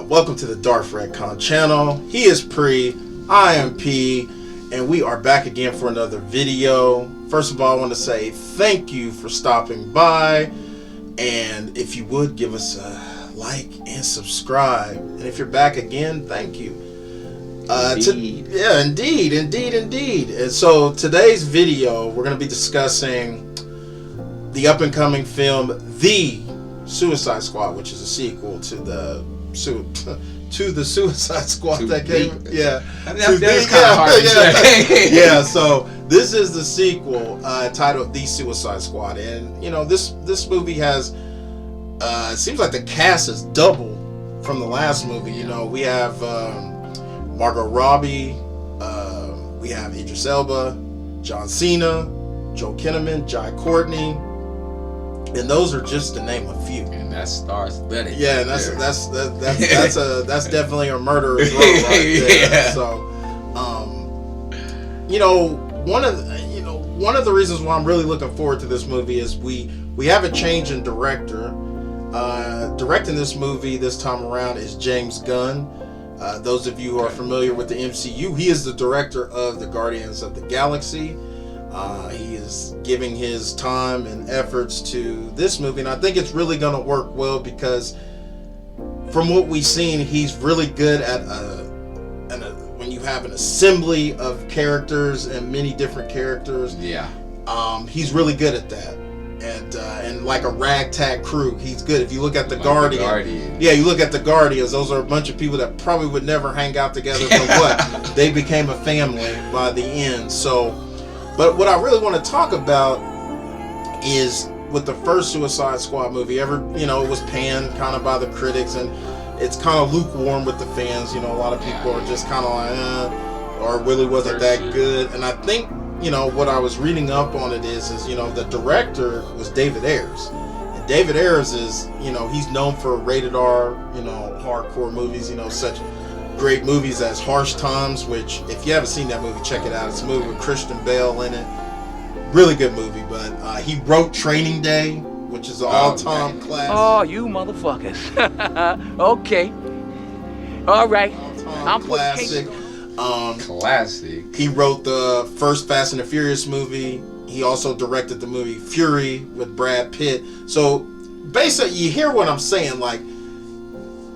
Welcome to the Darth Redcon channel. He is Pre, I am P, and we are back again for another video. First of all, I want to say thank you for stopping by, and if you would give us a like and subscribe, and if you're back again, thank you. Indeed. Indeed. And so today's video, we're going to be discussing the up-and-coming film, The Suicide Squad, which is a sequel to the Suicide Squad that came. Yeah, that's kind of hard to say. Yeah, so this is the sequel titled The Suicide Squad, and you know this movie has it seems like the cast is double from the last movie. You know, we have Margot Robbie, we have Idris Elba, John Cena, Joel Kinnaman, Jai Courtney, and those are just to name a few. And that's star-studded. Yeah, and that's definitely a murderer's row right there. Yeah. So, you know, one of the reasons why I'm really looking forward to this movie is we have a change in director. Directing this movie this time around is James Gunn. Those of you who are familiar with the MCU, he is the director of the Guardians of the Galaxy. He is giving his time and efforts to this movie, and I think it's really going to work well because from what we've seen, he's really good at when you have an assembly of characters and many different characters. Yeah. He's really good at that. And like a ragtag crew, he's good. If you look at the Guardians, yeah, you look at the Guardians, those are a bunch of people that probably would never hang out together, but what? They became a family by the end. So, but what I really want to talk about is with the first Suicide Squad movie, it was panned kind of by the critics, and it's kind of lukewarm with the fans. You know, a lot of people are just kind of like, or really wasn't that good. And I think, you know, what I was reading up on it is the director was David Ayers. And David Ayers is, he's known for rated R, hardcore movies, such great movies as Harsh Times, which if you haven't seen that movie, check it out. It's a movie with Christian Bale in it. Really good movie, but he wrote Training Day, which is an all-time classic. Oh, you motherfuckers. Okay. All right. I'm classic. Classic. He wrote the first Fast and the Furious movie. He also directed the movie Fury with Brad Pitt. So basically, you hear what I'm saying, like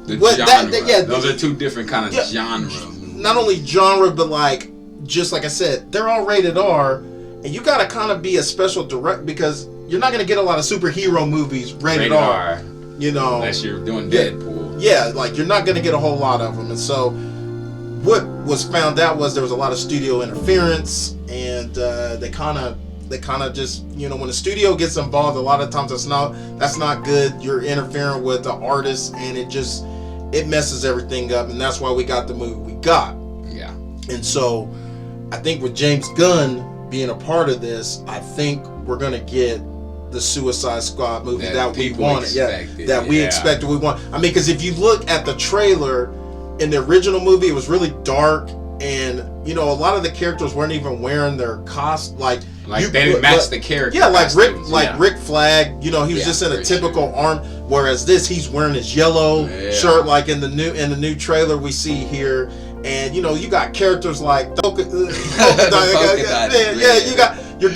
genre. Those are two different kind of genres. Not only genre, but just like I said, they're all rated R, and you gotta kind of be a special direct because you're not gonna get a lot of superhero movies rated R. Unless you're doing Deadpool. Yeah, like you're not gonna get a whole lot of them, and so what was found out was there was a lot of studio interference, and they kind of just, when the studio gets involved, a lot of times that's not good. You're interfering with the artist, and it messes everything up, and that's why we got the movie we got. Yeah. And so I think with James Gunn being a part of this, I think we're gonna get the Suicide Squad movie that we wanted. We expected. We want. I mean, because if you look at the trailer. In the original movie, it was really dark, and a lot of the characters weren't even wearing their costume. They didn't match the character. Yeah, Rick Flag. He was just in a typical arm. Whereas he's wearing his yellow shirt, like in the new trailer we see here. And you got characters like you're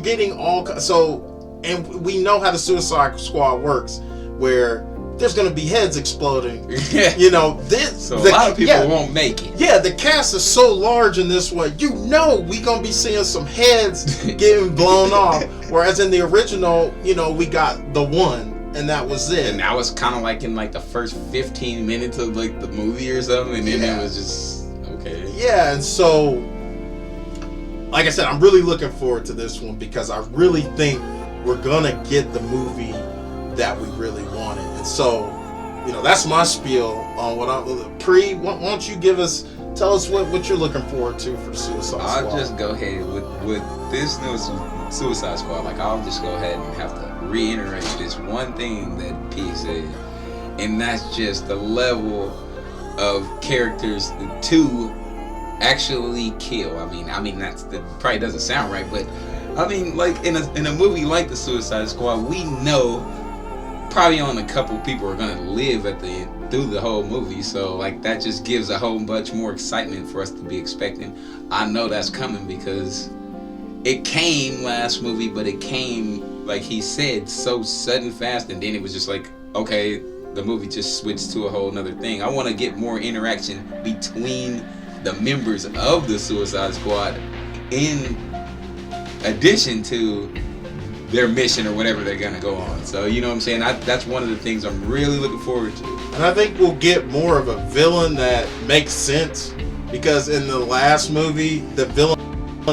getting all so, and we know how the Suicide Squad works, where there's gonna be heads exploding. So a lot of people won't make it. Yeah, the cast is so large in this one. We gonna be seeing some heads getting blown off. Whereas in the original, we got the one, and that was it. And that was kind of like in the first 15 minutes of the movie or something, and then it was just okay. Yeah, and so, like I said, I'm really looking forward to this one because I really think we're gonna get the movie that we really wanted. And so, that's my spiel on what I'm Pre. Why don't you tell us what you're looking forward to for Suicide Squad? I'll just go ahead with this new Suicide Squad. I'll just go ahead and have to reiterate this one thing that P said, and that's just the level of characters to actually kill. I mean that probably doesn't sound right, but I mean, in a movie like the Suicide Squad, we know probably only a couple people are gonna live at the through the whole movie. So like that just gives a whole bunch more excitement for us to be expecting. I know that's coming because it came last movie, but it came, like he said, so sudden fast, and then it was just like, okay, the movie just switched to a whole nother thing. I want to get more interaction between the members of the Suicide Squad in addition to their mission or whatever they're gonna go on. So you know what I'm saying? That's one of the things I'm really looking forward to. And I think we'll get more of a villain that makes sense, because in the last movie, the villain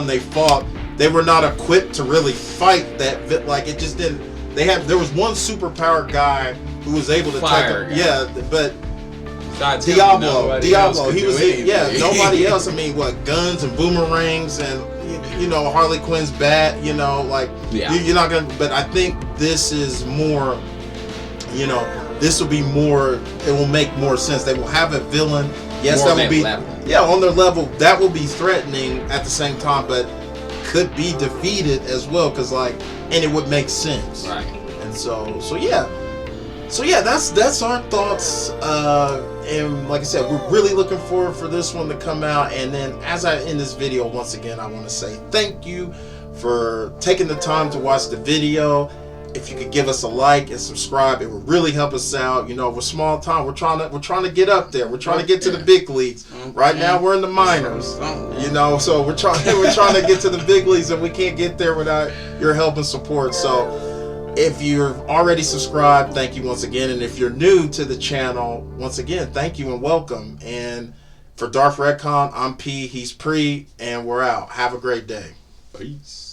they fought, they were not equipped to really fight that. Like it just didn't. There was one superpowered guy who was able to Fire take. Guy. Yeah, but Diablo. He was. Yeah, nobody else. I mean, what, guns and boomerangs and Harley Quinn's bat. Like you're not gonna. But I think this is more. This will be more. It will make more sense. They will have a villain. Yes, that will be. On their level. That will be threatening at the same time, but could be defeated as well. And it would make sense. Right. And so yeah. So yeah, that's our thoughts, and like I said, we're really looking forward for this one to come out. And then as I end this video, once again, I want to say thank you for taking the time to watch the video. If you could give us a like and subscribe, it would really help us out. We're small time. We're trying to get up there. We're trying to get to the big leagues. Right now, we're in the minors. So we're trying to get to the big leagues, and we can't get there without your help and support. So if you're already subscribed, thank you once again. And if you're new to the channel, once again, thank you and welcome. And for Darth Redcon, I'm P, he's Pre, and we're out. Have a great day. Peace.